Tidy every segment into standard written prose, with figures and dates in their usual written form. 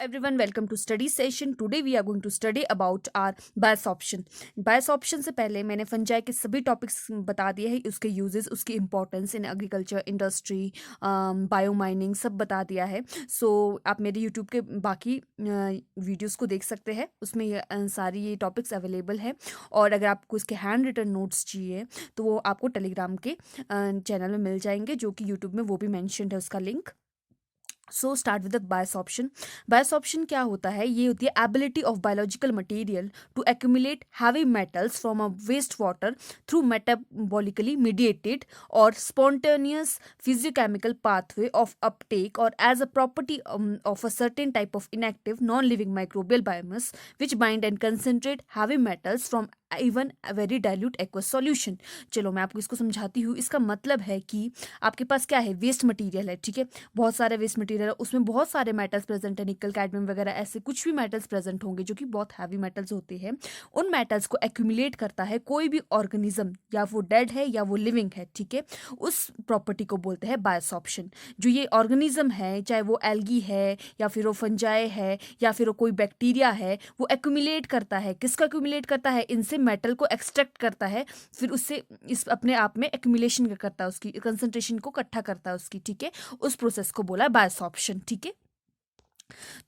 everyone, welcome to study session. Today we are going to study about our बायोसॉप्शन. बायोसॉप्शन से पहले मैंने fungi के सभी टॉपिक्स बता दिए हैं, उसके यूजेस, उसकी importance in agriculture, industry, bio mining सब बता दिया है. सो आप मेरे यूट्यूब के बाकी वीडियोस को देख सकते हैं, उसमें सारी ये टॉपिक्स अवेलेबल है. और अगर आपको इसके हैंड रिटन नोट्स चाहिए तो वो आपको टेलीग्राम के चैनल में मिल जाएंगे, जो कि यूट्यूब में वो भी मैंशनड है उसका link. So start with the biosorption. Biosorption क्या होता है? ये होती है ability of biological material to accumulate heavy metals from a waste water through metabolically mediated और spontaneous physiochemical pathway of uptake or as a property of a certain type of inactive non-living microbial biomass which bind and concentrate heavy metals from even very dilute aqueous solution. चलो मैं आपको इसको समझाती हूँ. इसका मतलब है कि आपके पास क्या है, वेस्ट मटेरियल है, ठीक है, बहुत सारे वेस्ट मटेरियल है, उसमें बहुत सारे मेटल्स प्रेजेंट है, निकल, कैडमियम वगैरह, ऐसे कुछ भी मेटल्स प्रेजेंट होंगे जो कि बहुत हैवी मेटल्स होते हैं. उन मेटल्स को एक्यूमुलेट करता है कोई भी ऑर्गेनिज्म, या वो डेड है या वो लिविंग है, ठीक है. उस प्रॉपर्टी को बोलते हैं बायोसॉप्शन. जो ये ऑर्गेनिज्म है, चाहे वो एल्गी है या फिर वो फंजाई है या फिर वो कोई बैक्टीरिया है, वो एक्यूमुलेट करता है. किसको एक्यूमुलेट करता है? इनसे मेटल को एक्सट्रैक्ट करता है, फिर उससे इस अपने आप में एक्यूमुलेशन करता है, उसकी कंसंट्रेशन को इकट्ठा करता है उसकी, ठीक है. उस प्रोसेस को बोला बायोसॉप्शन, ठीक है.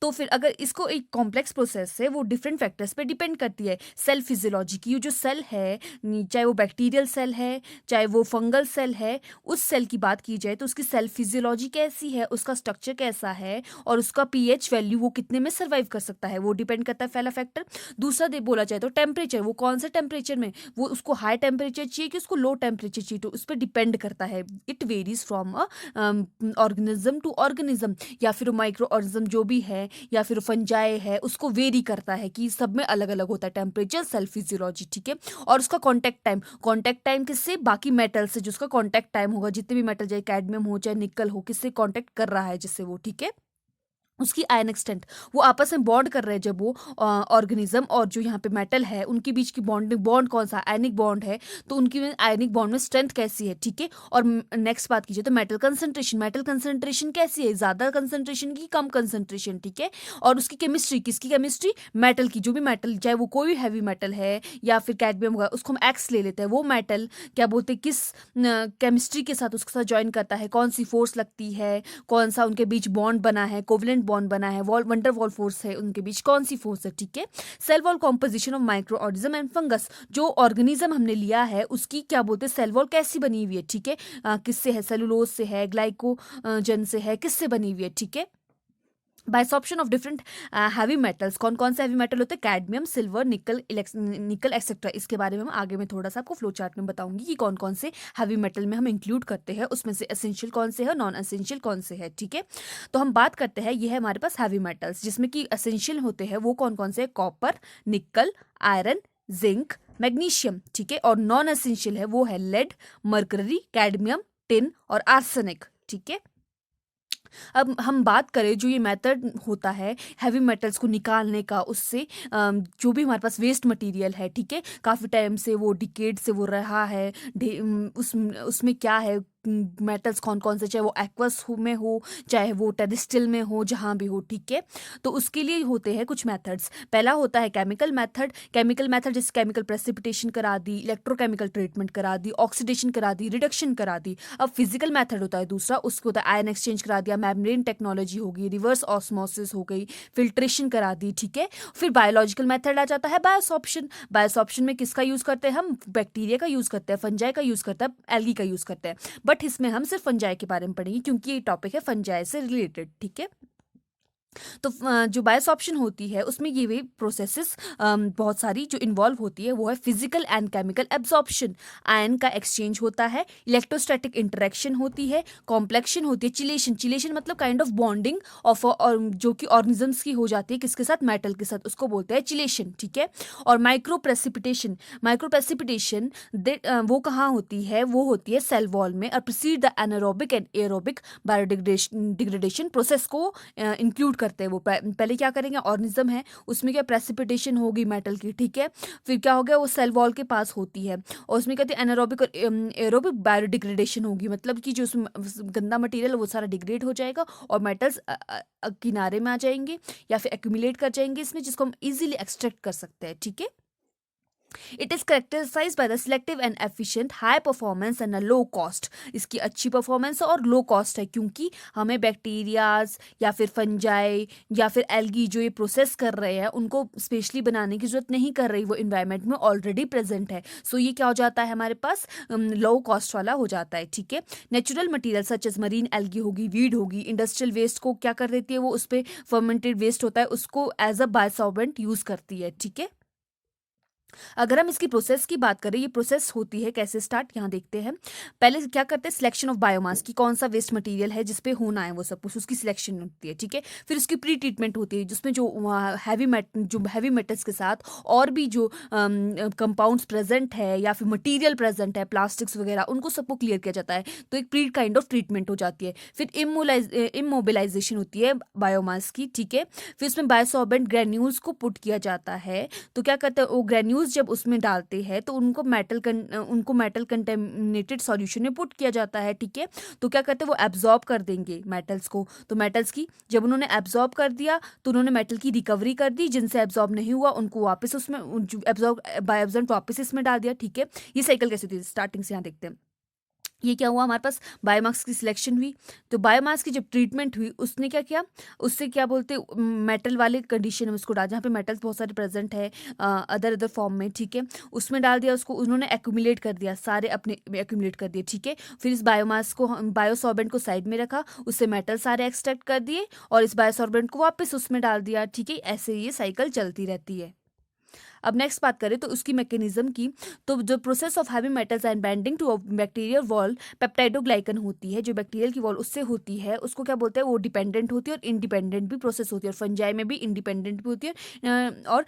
तो फिर अगर इसको एक कॉम्प्लेक्स प्रोसेस है, वो डिफरेंट फैक्टर्स पे डिपेंड करती है. सेल फिजियोलॉजी की, जो सेल है, चाहे वो बैक्टीरियल सेल है चाहे वो फंगल सेल है, उस सेल की बात की जाए तो उसकी सेल फिजियोलॉजी कैसी है, उसका स्ट्रक्चर कैसा है और उसका पीएच वैल्यू वो कितने में सर्वाइव कर सकता है, वो डिपेंड करता है, पहला फैक्टर. दूसरा दे बोला जाए तो टेम्परेचर, वो कौन से टेम्परेचर में, वो उसको हाई टेम्परेचर चाहिए कि उसको लो टेम्परेचर चाहिए, तो उस पर डिपेंड करता है. It varies from a organism to organism, या फिर माइक्रो ऑर्गेनिज्म जो भी है या फिर फंजाई है, उसको वेरी करता है कि सब में अलग अलग होता है टेम्परेचर, सेल फिजियोलॉजी, ठीक है. और उसका कांटेक्ट टाइम किससे? बाकी मेटल से, जो उसका कांटेक्ट टाइम होगा, जितने भी मेटल, चाहे कैडमियम हो चाहे निकल हो, किससे कांटेक्ट कर रहा है जिससे वो, ठीक है. उसकी आयन एक्सटेंट, वो आपस में बॉन्ड कर रहे हैं जब वो ऑर्गेनिज्म और जो यहाँ पे मेटल है उनके बीच की बॉन्ड कौन सा? आयनिक बॉन्ड है. तो उनकी आयनिक बॉन्ड में स्ट्रेंथ कैसी है, ठीक है. और नेक्स्ट बात कीजिए तो मेटल कंसंट्रेशन कैसी है? ज़्यादा कंसंट्रेशन की, कम कंसंट्रेशन, ठीक है. और उसकी केमिस्ट्री, किसकी केमिस्ट्री? मेटल की. जो भी मेटल, चाहे वो कोई भी हैवी मेटल है या फिर कैडमियम होगा, उसको हम एक्स ले लेते हैं. वो मेटल क्या बोलते हैं, किस केमिस्ट्री के साथ उसके साथ ज्वाइन करता है, कौन सी फोर्स लगती है, कौन सा उनके बीच बॉन्ड बना है, कोवलेंट बॉन्ड बना है, वंडर वॉल फोर्स है उनके बीच, कौन सी फोर्स है, ठीक है. Cell wall composition of micro organism and fungus, जो ऑर्गेनिज्म हमने लिया है उसकी क्या बोलते हैं, सेल वॉल कैसी बनी हुई है, ठीक है. किससे है? सेलुलोज से है, ग्लाइकोजन से है, किससे बनी हुई है, ठीक है. बाइसॉप्शन ऑफ डिफरेंट हैवी मेटल्स, कौन कौन से हैवी मेटल होते हैं? कैडमियम, सिल्वर, निकल एक्सेट्रा. इसके बारे में हम आगे में थोड़ा सा आपको फ्लो चार्ट में बताऊंगी कि कौन कौन से हैवी मेटल में हम इंक्लूड करते हैं, उसमें से एसेंशियल कौन से है, नॉन एसेंशियल कौन से है, ठीक है. तो हम बात करते हैं, ये है हमारे पास हैवी मेटल्स, जिसमें कि एसेंशियल होते हैं वो कौन कौन से? कॉपर, निकल, आयरन, जिंक, मैग्नीशियम, ठीक है. और नॉन एसेंशियल है वो है लेड, मर्करी, कैडमियम, टिन और आर्सेनिक, ठीक है. अब हम बात करें जो ये मेथड होता है हैवी मेटल्स को निकालने का, उससे जो भी हमारे पास वेस्ट मटेरियल है, ठीक है, काफ़ी टाइम से वो डिकेड से वो रहा है, उसमें क्या है, मेटल्स कौन कौन से, चाहे वो एक्वस में हो चाहे वो टेरेस्ट्रियल में हो, जहाँ भी हो, ठीक है. तो उसके लिए होते हैं कुछ मेथड्स. पहला होता है केमिकल मेथड जैसे केमिकल प्रेसिपिटेशन करा दी, इलेक्ट्रोकेमिकल ट्रीटमेंट करा दी, ऑक्सीडेशन करा दी, रिडक्शन करा दी. अब फिजिकल मेथड होता है दूसरा, उसको होता है आयन एक्सचेंज करा दिया, मेम्ब्रेन टेक्नोलॉजी होगी, रिवर्स ऑस्मोसिस हो गई, फिल्ट्रेशन करा दी, ठीक है. फिर बायोलॉजिकल मेथड आ जाता है बायोसॉप्शन में किसका यूज़ करते हैं हम? बैक्टीरिया का यूज़ करते हैं, फंजाई का यूज़ करते हैं, एल्गी का यूज़ करते हैं. बट इसमें हम सिर्फ फंजाई के बारे में पढ़ेंगे क्योंकि ये टॉपिक है फंजाई से रिलेटेड, ठीक है. तो जो बायोसॉप्शन होती है उसमें ये भी प्रोसेसेस बहुत सारी जो इन्वॉल्व होती है वो है physical and chemical absorption, ion का एक्सचेंज होता है, इलेक्ट्रोस्टैटिक इंटरेक्शन होती है, कॉम्प्लेक्शन होती है, चिलेशन मतलब काइंड ऑफ बॉन्डिंग ऑफ जो कि ऑर्गेनिजम्स की हो जाती है, किसके साथ? मेटल के साथ, उसको बोलते हैं चिलेशन, ठीक है. और माइक्रो प्रेसिपिटेशन वो कहाँ होती है? वो होती है सेल वॉल में, और preceded the anaerobic and aerobic biodegradation process को इंक्लूड करते हैं वो। पहले क्या करेंगे, ऑर्गेनिज्म है उसमें क्या प्रेसिपिटेशन होगी मेटल की, ठीक है, फिर क्या हो गया वो सेल वॉल के पास होती है और उसमें कहते हैं एनारोबिक और एरोबिक बायोडिग्रेडेशन होगी, मतलब कि जो उसमें गंदा मटेरियल है वो सारा डिग्रेड हो जाएगा और मेटल्स किनारे में आ जाएंगे या फिर एक्यूमुलेट कर जाएंगे इसमें, जिसको हम इजीली एक्सट्रैक्ट कर सकते हैं, ठीक है। It is characterised by the selective and efficient high performance and a low cost. इसकी अच्छी परफॉर्मेंस और लो कॉस्ट है, क्योंकि हमें बैक्टीरियाज या फिर फंजाई या फिर एल्गी जो ये प्रोसेस कर रहे हैं उनको स्पेशली बनाने की जरूरत नहीं कर रही, वो इन्वायरमेंट में ऑलरेडी प्रेजेंट है। सो ये क्या हो जाता है हमारे पास, लो कॉस्ट वाला हो जाता है, ठीक है। Natural material such as marine algae होगी, वीड होगी, इंडस्ट्रियल वेस्ट को क्या कर देती है वो, उस पर फर्मेंटेड वेस्ट होता है उसको एज अ बायोसॉल्वेंट यूज करती है, ठीक है। अगर हम इसकी प्रोसेस की बात करें, ये प्रोसेस होती है कैसे स्टार्ट, यहाँ देखते हैं। पहले क्या करते हैं, सिलेक्शन ऑफ बायोमास की, कौन सा वेस्ट मटेरियल है जिसपे होना है वो सब कुछ, उसकी सिलेक्शन होती है, ठीक है। फिर उसकी प्री ट्रीटमेंट होती है जिसमें जो हैवी मेटल्स के साथ और भी जो कंपाउंड्स प्रेजेंट है या फिर मटीरियल प्रेजेंट है, प्लास्टिक्स वगैरह, उनको सबको क्लियर किया जाता है। तो एक प्री काइंड ऑफ ट्रीटमेंट हो जाती है। फिर इमोबिलाइजेशन होती है बायोमास की, ठीक है। फिर उसमें बायोसॉर्बेंट ग्रेन्यूल्स को पुट किया जाता है। तो क्या करते हैं वो ग्रेन्यूल्स जब उसमें डालते हैं तो उनको मेटल कंटेमिनेटेड सॉल्यूशन में पुट किया जाता है, ठीक है। तो क्या करते हैं वो एब्जॉर्ब कर देंगे मेटल्स को। तो मेटल्स की जब उन्होंने एब्जॉर्ब कर दिया तो उन्होंने मेटल की रिकवरी कर दी, जिनसे एब्जॉर्ब नहीं हुआ उनको वापस उसमें बायोएब्जॉर्ब वापस इसमें डाल दिया, ठीक है। ये साइकिल कैसे होती है, स्टार्टिंग से यहाँ देखते हैं। ये क्या हुआ, हमारे पास बायोमास की सिलेक्शन हुई, तो बायोमास की जब ट्रीटमेंट हुई उसने क्या किया, उससे क्या बोलते मेटल वाले कंडीशन में उसको डाल, जहाँ पे मेटल्स बहुत सारे प्रेजेंट है अदर फॉर्म में, ठीक है, उसमें डाल दिया उसको, उन्होंने एक्यूमुलेट कर दिया, सारे अपने एक्यूमुलेट कर दिए, ठीक है। फिर इस बायोमास को बायोसॉर्बेंट को साइड में रखा, उससे मेटल सारे एक्सट्रैक्ट कर दिए और इस बायोसॉर्बेंट को वापस उसमें डाल दिया, ठीक है। ऐसे ये साइकिल चलती रहती है। अब नेक्स्ट बात करें तो उसकी मैकेनिज्म की, तो जो process of heavy metals and binding to bacterial wall peptidoglycan होती है, जो बैक्टीरियल की वॉल उससे होती है, उसको क्या बोलते हैं, वो डिपेंडेंट होती है और इंडिपेंडेंट भी प्रोसेस होती है। और फंजाई में भी इंडिपेंडेंट भी होती है और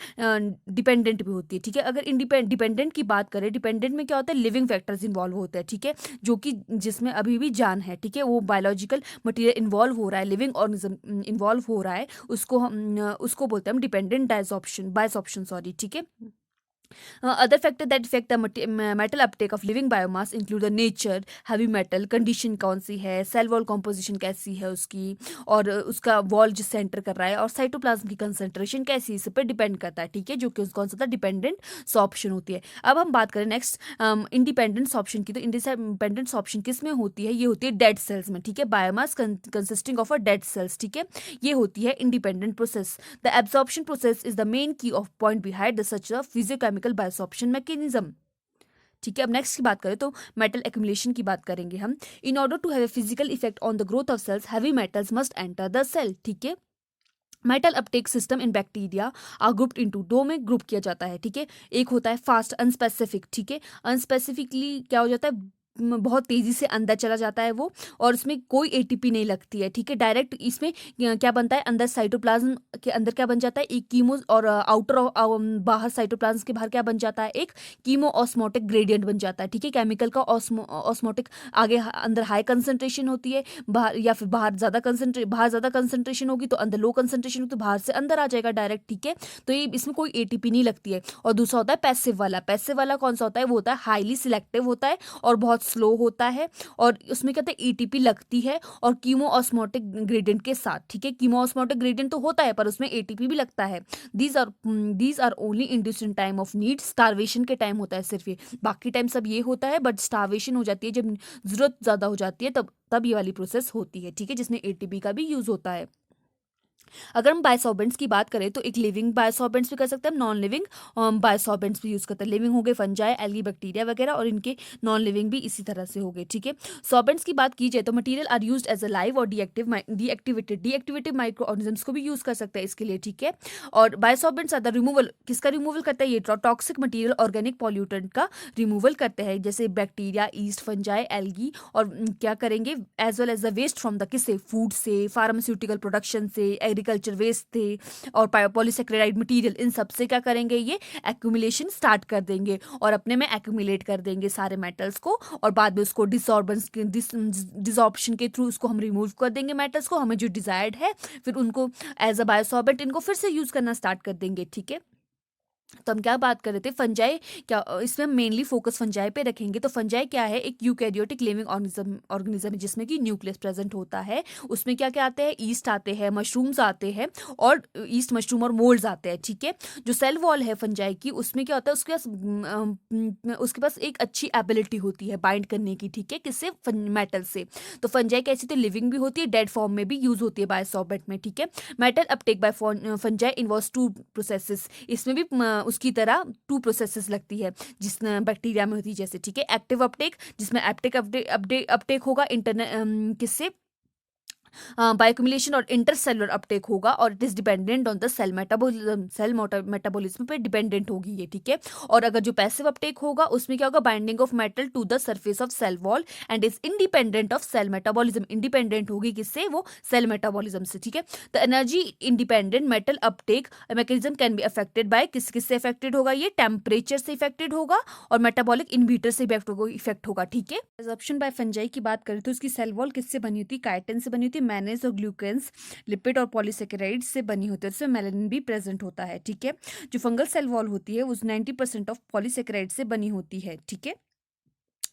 डिपेंडेंट भी होती है, ठीक है। अगर डिपेंडेंट की बात करें, डिपेंडेंट में क्या होता है, लिविंग फैक्टर्स इन्वॉल्व होते हैं, ठीक है, जो कि जिसमें अभी भी जान है, ठीक है, वो बायोलॉजिकल मटीरियल इन्वॉल्व हो रहा है, लिविंग ऑर्गेनिज्म इन्वॉल्व हो रहा है, उसको बोलते हैं हम डिपेंडेंट बायोसॉर्प्शन, सॉरी, ठीक है। Other factors that affect the metal uptake of living biomass include the nature, heavy metal condition कौन सी है, सेल वॉल कॉम्पोजिशन कैसी है उसकी, और उसका वॉल जिस सेंटर कर रहा है, और साइटोप्लाज्म की कंसंट्रेशन कैसी, इस पर डिपेंड करता है, ठीक है, जो कि कौन सा था, डिपेंडेंट सॉर्प्शन होती है। अब हम बात करें नेक्स्ट इंडिपेंडेंट सॉर्प्शन की, तो इंडिपेंडेंट सॉर्प्शन किस में होती है, ये होती है डेड सेल्स में, ठीक है, biomass consisting of a dead cells, ठीक है, ये होती है independent process. The absorption process is the main key of point behind the such a physiochemical biosorption mechanism, ठीक है। अब नेक्स्ट की बात करें तो मेटल एक्यूमुलेशन की बात करेंगे हम। In order to have a physical effect on the growth of cells, heavy metals must enter the cell, ठीक है। Metal uptake system in bacteria are grouped into, दो में ग्रुप किया जाता है, ठीक है। एक होता है फास्ट अनस्पेसिफिक, ठीक है, अनस्पेसिफिकली क्या हो जाता है, बहुत तेजी से अंदर चला जाता है वो, और उसमें कोई एटीपी नहीं लगती है, ठीक है, डायरेक्ट इसमें क्या बनता है, अंदर साइटोप्लाज्म के अंदर क्या बन जाता है, एक कीमो, और आउटर बाहर साइटोप्लाज्म के बाहर क्या बन जाता है, एक कीमो ऑस्मोटिक ग्रेडियंट बन जाता है, ठीक है। केमिकल का ऑस्मोटिक आगे अंदर हाई कंसंट्रेशन होती है, बाहर या फिर बाहर ज़्यादा कंसंट्रेशन होगी तो अंदर लो कंसंट्रेशन होगी, तो बाहर से अंदर आ जाएगा डायरेक्ट, ठीक है। तो ये इसमें कोई एटीपी नहीं लगती है। और दूसरा होता है पैसिव वाला कौन सा होता है, वो होता है हाईली सिलेक्टिव होता है और बहुत स्लो होता है, और उसमें कहते हैं एटीपी लगती है और कीमो ऑस्मोटिक ग्रेडियंट के साथ, ठीक है। कीमो ऑस्मोटिक ग्रेडियंट तो होता है पर उसमें एटीपी भी लगता है। These are only induced in time of need, starvation के टाइम होता है सिर्फ ये, बाकी टाइम सब ये होता है, बट स्टारवेशन हो जाती है जब जरूरत ज़्यादा हो जाती है, तब ये वाली प्रोसेस होती है, ठीक है, जिसमें एटीपी का भी यूज़ होता है। अगर हम बायोसॉर्बेंट्स की बात करें तो एक लिविंग बायोसॉर्बेंट्स भी कर सकते हैं, हम नॉन लिविंग बायोसॉर्बेंट्स भी यूज करते हैं। लिविंग हो गए फंजाई, एल्गी, बैक्टीरिया वगैरह, और इनके नॉन लिविंग भी इसी तरह से हो गए, ठीक है। सॉर्बेंट्स की बात की जाए तो material are used as a live और डीएक्टिवेटेड माइक्रो ऑर्गेनिजम्स को भी यूज कर सकते हैं इसके लिए, ठीक है। और बायोसॉर्बेंट्स आर द रिमूवल, किसका रिमूवल करता है, ये टॉक्सिक मटेरियल ऑर्गेनिक पॉल्यूटेंट का रिमूवल करते हैं, जैसे बैक्टीरिया, ईस्ट, फंजाई, एल्गी, और क्या करेंगे, as well as the waste from the किससे, फूड से, फार्मास्यूटिकल प्रोडक्शन से, एग्रीकल्चर वेस्ट थे और पॉलीसेक्रेराइड मटेरियल, इन सब से क्या करेंगे, ये एक्यूमुलेशन स्टार्ट कर देंगे और अपने में एक्यूमुलेट कर देंगे सारे मेटल्स को, और बाद में उसको डिसॉर्प्शन के थ्रू उसको हम रिमूव कर देंगे मेटल्स को, हमें जो डिजायर्ड है, फिर उनको एज अ बायोसॉर्बेंट इनको फिर से यूज करना स्टार्ट कर देंगे। ठीक है, तो हम क्या बात कर रहे थे, फंजाई क्या, इसमें हम मेनली फोकस फंजाई पे रखेंगे। तो फंजाई क्या है, एक यूकैरियोटिक लिविंग ऑर्गेनिज्म है जिसमें कि न्यूक्लियस प्रेजेंट होता है। उसमें क्या क्या आते हैं, ईस्ट आते हैं, मशरूम्स आते हैं, और ईस्ट मशरूम और मोल्ड्स आते हैं। ठीक है, जो सेल वॉल है फंजाई की, उसमें क्या होता है, उसके पास एक अच्छी एबिलिटी होती है बाइंड करने की। ठीक है, किससे, मेटल से। तो फंजाई कैसी, तो लिविंग भी होती है, डेड फॉर्म में भी यूज होती है बायोसॉर्बेंट में। ठीक है, metal uptake by fungi involves two processes, इसमें भी उसकी तरह टू प्रोसेसेस लगती है जिस बैक्टीरिया में होती है जैसे। ठीक है, एक्टिव अपटेक, जिसमें एप्टिक अपटेक होगा इंटरनल किससे, बायोक्यूमुलेशन, और इंटरसेलुलर अपटेक होगा, और it is dependent on the cell metabolism पे डिपेंडेंट होगी ये। ठीक है, और अगर जो पैसिव अपटेक होगा उसमें क्या होगा, binding of metal to the surface of cell wall and is independent of cell metabolism, independent होगी किससे, वो सेल मेटाबॉलिज्म से। ठीक है, तो energy independent metal uptake mechanism can be affected by, किससे अफेक्टेड होगा, ये टेम्परेचर से इफेक्टेड होगा और मेटाबॉलिक इनहिबिटर से इफेक्ट होगा। ठीक है, एब्जॉर्प्शन बाय फंजाई की बात करें तो उसकी सेल वॉल किससे बनी होती है, काइटिन से बनी होती है, मैनेज और ग्लूकेन्स, लिपिड और पॉलीसेकेराइड से बनी होती है, उसमें मेलानिन भी प्रेजेंट होता है। ठीक है, जो फंगल सेल वॉल होती है उस 90% ऑफ पॉलीसेकेराइड से बनी होती है। ठीक है,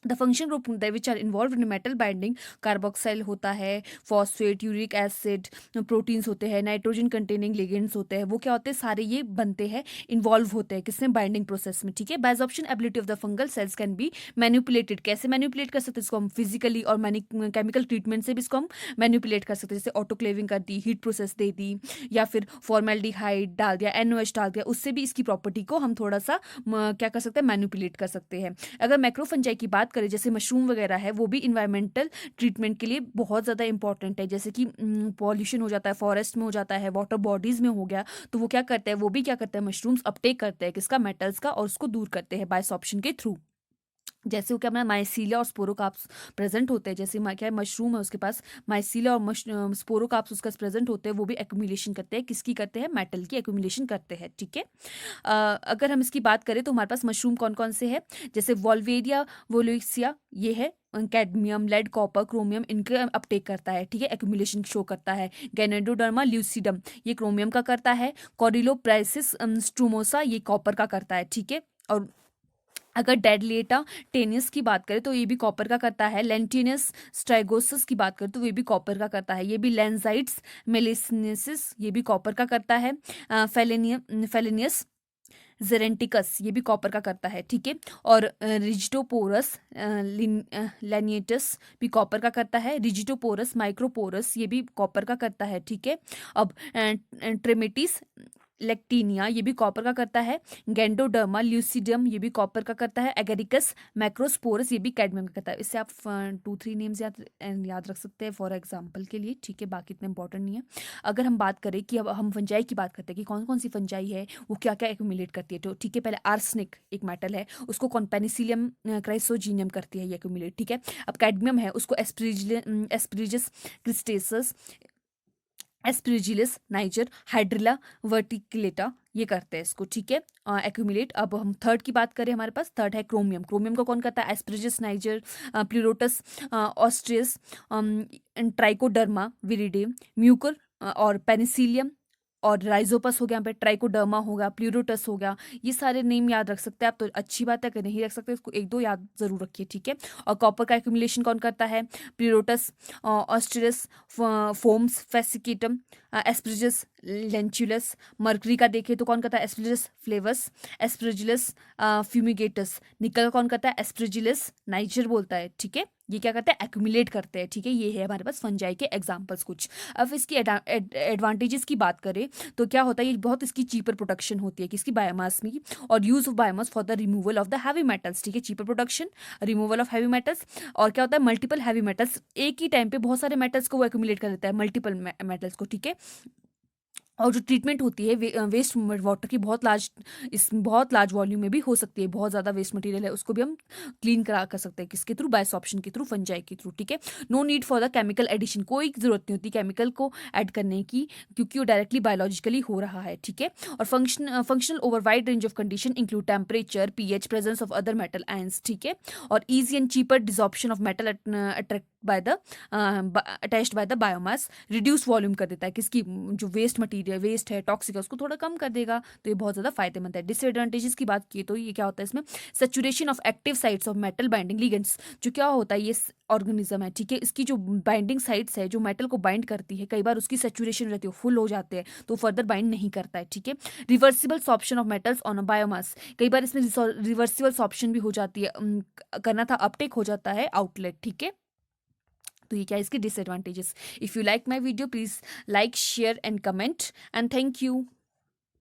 the function group which are involve in metal binding, carboxyl होता है, फॉस्फेट, यूरिक एसिड, प्रोटीन्स होते हैं, नाइट्रोजन कंटेनिंग लिगेंड्स होते हैं, वो क्या होते हैं, सारे ये बनते हैं, इन्वॉल्व होते हैं किसमें, बाइंडिंग प्रोसेस में। ठीक है, biosorption ability of the fungal cells can be manipulated, कैसे मैनिपुलेट कर सकते हैं इसको हम, फिजिकली और केमिकल ट्रीटमेंट से भी इसको हम मैनिपुलेट कर सकते हैं, जैसे ऑटोक्लेविंग कर दी, हीट प्रोसेस दे दी, या फिर फॉर्मेल्डिहाइड डाल दिया, NOH डाल दिया, उससे भी इसकी प्रॉपर्टी को हम थोड़ा सा क्या कर सकते हैं, मैनिपुलेट कर सकते हैं। अगर मैक्रोफंजाई की बात करें, जैसे मशरूम वगैरह है, वो भी इन्वायरमेंटल ट्रीटमेंट के लिए बहुत ज़्यादा इंपॉर्टेंट है, जैसे कि पॉल्यूशन हो जाता है, फॉरेस्ट में हो जाता है, वाटर बॉडीज में हो गया, तो वो क्या करते हैं, वो भी क्या करते हैं, मशरूम्स अपटेक करते हैं किसका, मेटल्स का, और उसको दूर करते हैं बायोसॉर्प्शन के थ्रू। जैसे वो क्या, अपना माइसीलिया और स्पोरोकार्प्स प्रेजेंट होते हैं, जैसे क्या है, मशरूम है उसके पास माइसीलिया और स्पोरोकार्प्स उसका प्रेजेंट होते हैं, वो भी एक्यूमुलेशन करते हैं, किसकी करते हैं, मेटल की एक्यूमुलेशन करते हैं। ठीक है, अगर हम इसकी बात करें तो हमारे पास मशरूम कौन कौन से हैं, जैसे वॉल्वेरिया वोलोइसिया, ये है कैडमियम, लेड, कॉपर, क्रोमियम, इनके अपटेक करता है। ठीक है, एक्यूमुलेशन शो करता है। गैनेडोडर्मा ल्यूसिडम, ये क्रोमियम का करता है। कॉरिलोप्राइसिस स्ट्रूमोसा, ये कॉपर का करता है। ठीक है, और अगर डेडलेटा टेनिस की बात करें तो ये भी कॉपर का करता है। लेंटिनस स्ट्राइगोसिस की बात करें तो ये भी कॉपर का करता है। ये भी लेंजाइट्स मेलिसनेसिस, ये भी कॉपर का करता है। फेलेनियस जेरेंटिकस, ये भी कॉपर का करता है। ठीक है, और रिजिडोपोरस लेनिएटस भी कॉपर का करता है। रिजिडोपोरस माइक्रोपोरस, ये भी कॉपर का करता है। ठीक है, अब ट्रेमेटिस लेक्टीनिया, ये भी कॉपर का करता है। गेंडोडर्मा ल्यूसिडियम, ये भी कॉपर का करता है। एगेरिकस मैक्रोस्पोरस, ये भी कैडमियम का करता है। इससे आप 2-3 नेम्स याद रख सकते हैं फॉर एग्जांपल के लिए। ठीक है, बाकी इतने इंपॉर्टेंट नहीं है। अगर हम बात करें कि अब हम फंजाई की बात करते हैं कि कौन कौन सी फंजाई है, वो क्या क्या एक्यूमुलेट करती है, तो ठीक है, पहले आर्सेनिक एक मेटल है, उसको कौन, पेनिसिलियम क्राइसोजीनियम करती है ये एक्यूमुलेट। ठीक है, अब कैडमियम है, उसको एस्परिजिस क्रिस्टेसस, एस्परिजिलस नाइजर, हाइड्रिला वर्टिकुलेटा, ये करते हैं इसको। ठीक है, एक्यूमुलेट। अब हम थर्ड की बात करें, हमारे पास थर्ड है क्रोमियम। क्रोमियम को कौन करता है, एस्परिजिस नाइजर, प्लूरोटस ऑस्ट्रियस, ट्राइकोडर्मा विरिडे, म्यूकर और पेनिसिलियम, और राइजोपस हो गया, यहाँ पे ट्राइकोडर्मा होगा, प्लूरोटस हो गया। ये सारे नेम याद रख सकते हैं आप, तो अच्छी बात है। अगर नहीं रख सकते इसको एक दो याद जरूर रखिए। ठीक है, और कॉपर का एक्यूमुलेशन कौन करता है, प्लूरोटस ऑस्ट्रियस, फोम्स फेसिकेटम, एस्परिजिस लेंचुलस। मर्करी का देखें तो कौन करता है, एस्परिजिस फ्लेवस, एस्परिजिलस फ्यूमिगेटस। निकल का कौन करता है, एस्परिजिलस नाइजर बोलता है। ठीक है, ये क्या करते हैं, एक्यूमुलेट करते हैं। ठीक है, ये है हमारे पास फंजाई के एग्जांपल्स कुछ। अब इसकी एडवांटेजेस की बात करें तो क्या होता है, ये बहुत इसकी चीपर प्रोडक्शन होती है किसकी, बायोमास में, और use of biomass for the removal of the heavy metals. ठीक है, cheaper production, removal of heavy metals, और क्या होता है, मल्टीपल हैवी मेटल्स, एक ही टाइम पे बहुत सारे मेटल्स को वो एक्यूमुलेट कर लेता है, मल्टीपल मेटल्स को। ठीक है, और जो ट्रीटमेंट होती है वेस्ट वाटर की बहुत लार्ज वॉल्यूम में भी हो सकती है। बहुत ज़्यादा वेस्ट मटेरियल है उसको भी हम क्लीन करा कर सकते हैं, किसके थ्रू, बायोसॉर्प्शन के थ्रू, फंजाई के थ्रू। ठीक है, no need for the chemical addition, कोई ज़रूरत नहीं होती केमिकल को ऐड करने की, क्योंकि वो डायरेक्टली बायोलॉजिकली हो रहा है। ठीक है, और functional over wide range of condition include temperature, pH, presence of other metal ions. ठीक है, और easy and cheaper desorption of metal attract by the attached by the biomass, reduce volume कर देता है किसकी, जो वेस्ट मटीरियल, वेस्ट है, toxic है, उसको थोड़ा कम कर देगा, तो ये बहुत ज़्यादा फायदेमंद है। डिसएडवांटेजेस की बात की तो ये क्या होता है इसमें, saturation of active sites of metal binding ligands, जो क्या होता है ये ऑर्गेनिज्म है, ठीक है, इसकी जो बाइंडिंग साइट्स है जो मेटल को बाइंड करती है, कई बार उसकी सेचुरेशन रहती है, फुल हो जाते हैं, तो फर्दर बाइंड नहीं करता है। ठीक है, reversible sorption of metals on a biomass, कई बार इसमें रिवर्सिबल सॉर्प्शन भी हो जाती है, करना था अपटेक हो जाता है आउटलेट। ठीक है, तो ये क्या है इसके disadvantages. If you like my video please like, share and comment, and thank you.